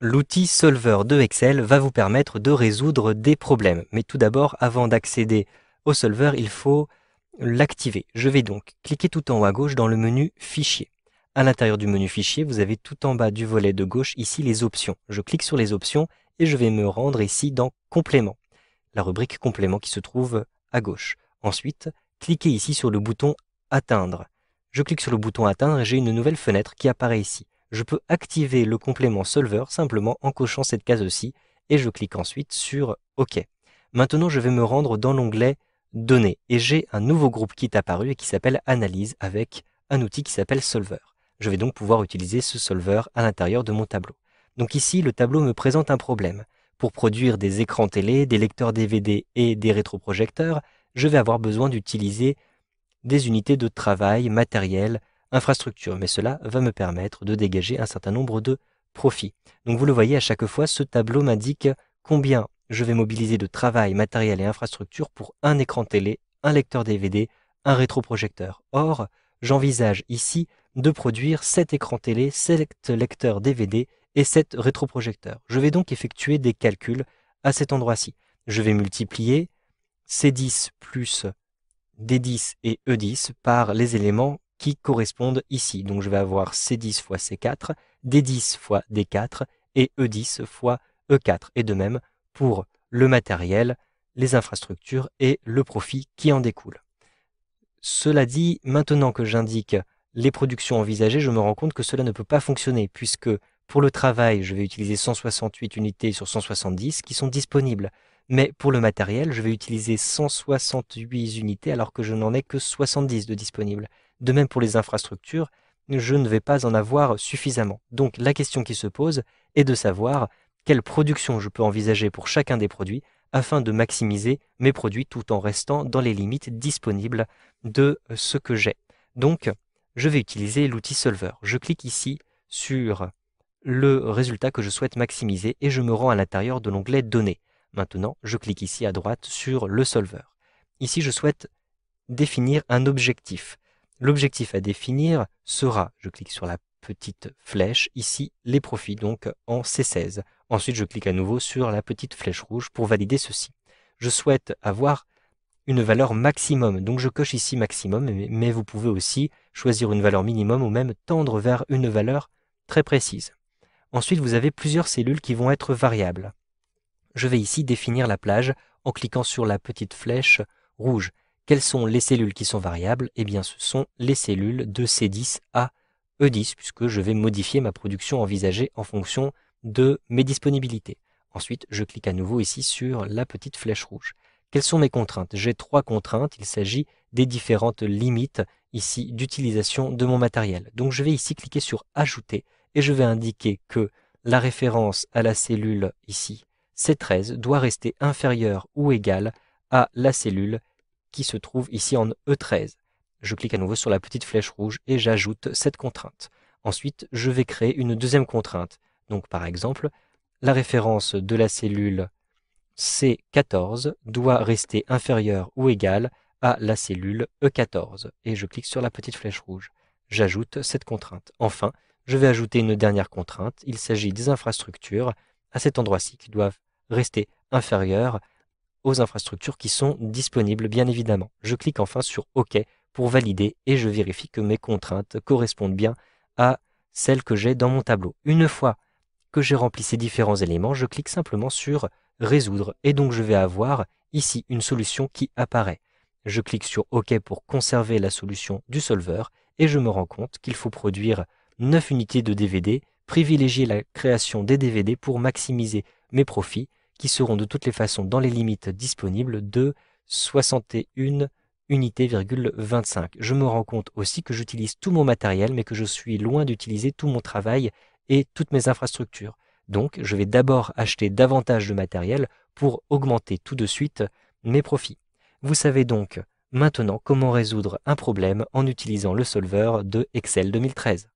L'outil Solver de Excel va vous permettre de résoudre des problèmes. Mais tout d'abord, avant d'accéder au Solver, il faut l'activer. Je vais donc cliquer tout en haut à gauche dans le menu Fichier. À l'intérieur du menu Fichier, vous avez tout en bas du volet de gauche ici les options. Je clique sur les options et je vais me rendre ici dans Complément, la rubrique Complément qui se trouve à gauche. Ensuite, cliquez ici sur le bouton Atteindre. Je clique sur le bouton Atteindre et j'ai une nouvelle fenêtre qui apparaît ici. Je peux activer le complément Solver simplement en cochant cette case-ci et je clique ensuite sur OK. Maintenant, je vais me rendre dans l'onglet Données et j'ai un nouveau groupe qui est apparu et qui s'appelle Analyse avec un outil qui s'appelle Solver. Je vais donc pouvoir utiliser ce Solver à l'intérieur de mon tableau. Donc ici, le tableau me présente un problème. Pour produire des écrans télé, des lecteurs DVD et des rétroprojecteurs, je vais avoir besoin d'utiliser des unités de travail, matériel, infrastructure. Mais cela va me permettre de dégager un certain nombre de profits. Donc vous le voyez, à chaque fois, ce tableau m'indique combien je vais mobiliser de travail, matériel et infrastructure pour un écran télé, un lecteur DVD, un rétroprojecteur. Or, j'envisage ici de produire 7 écrans télé, 7 lecteurs DVD et 7 rétroprojecteurs. Je vais donc effectuer des calculs à cet endroit-ci. Je vais multiplier C10 plus D10 et E10 par les éléments qui correspondent ici. Donc je vais avoir C10 fois C4, D10 fois D4 et E10 fois E4. Et de même pour le matériel, les infrastructures et le profit qui en découle. Cela dit, maintenant que j'indique les productions envisagées, je me rends compte que cela ne peut pas fonctionner puisque pour le travail, je vais utiliser 168 unités sur 170 qui sont disponibles. Mais pour le matériel, je vais utiliser 168 unités alors que je n'en ai que 70 de disponibles. De même pour les infrastructures, je ne vais pas en avoir suffisamment. Donc la question qui se pose est de savoir quelle production je peux envisager pour chacun des produits afin de maximiser mes produits tout en restant dans les limites disponibles de ce que j'ai. Donc, je vais utiliser l'outil Solver. Je clique ici sur le résultat que je souhaite maximiser et je me rends à l'intérieur de l'onglet Données. Maintenant, je clique ici à droite sur le Solver. Ici, je souhaite définir un objectif. L'objectif à définir sera, je clique sur la petite flèche, ici les profits, donc en C16. Ensuite, je clique à nouveau sur la petite flèche rouge pour valider ceci. Je souhaite avoir une valeur maximum, donc je coche ici maximum, mais vous pouvez aussi choisir une valeur minimum ou même tendre vers une valeur très précise. Ensuite, vous avez plusieurs cellules qui vont être variables. Je vais ici définir la plage en cliquant sur la petite flèche rouge. Quelles sont les cellules qui sont variables? Eh bien, ce sont les cellules de C10 à E10, puisque je vais modifier ma production envisagée en fonction de mes disponibilités. Ensuite, je clique à nouveau ici sur la petite flèche rouge. Quelles sont mes contraintes? J'ai 3 contraintes. Il s'agit des différentes limites ici d'utilisation de mon matériel. Donc, je vais ici cliquer sur Ajouter et je vais indiquer que la référence à la cellule ici, C13, doit rester inférieure ou égale à la cellule qui se trouve ici en E13. Je clique à nouveau sur la petite flèche rouge et j'ajoute cette contrainte. Ensuite, je vais créer une deuxième contrainte. Donc par exemple, la référence de la cellule C14 doit rester inférieure ou égale à la cellule E14. Et je clique sur la petite flèche rouge. J'ajoute cette contrainte. Enfin, je vais ajouter une dernière contrainte. Il s'agit des infrastructures à cet endroit-ci qui doivent rester inférieures aux infrastructures qui sont disponibles, bien évidemment. Je clique enfin sur OK pour valider et je vérifie que mes contraintes correspondent bien à celles que j'ai dans mon tableau. Une fois que j'ai rempli ces différents éléments, je clique simplement sur Résoudre et donc je vais avoir ici une solution qui apparaît. Je clique sur OK pour conserver la solution du solver et je me rends compte qu'il faut produire 9 unités de DVD, privilégier la création des DVD pour maximiser mes profits qui seront de toutes les façons dans les limites disponibles de 61 unités,25. Je me rends compte aussi que j'utilise tout mon matériel mais que je suis loin d'utiliser tout mon travail et toutes mes infrastructures. Donc, je vais d'abord acheter davantage de matériel pour augmenter tout de suite mes profits. Vous savez donc maintenant comment résoudre un problème en utilisant le solver de Excel 2013.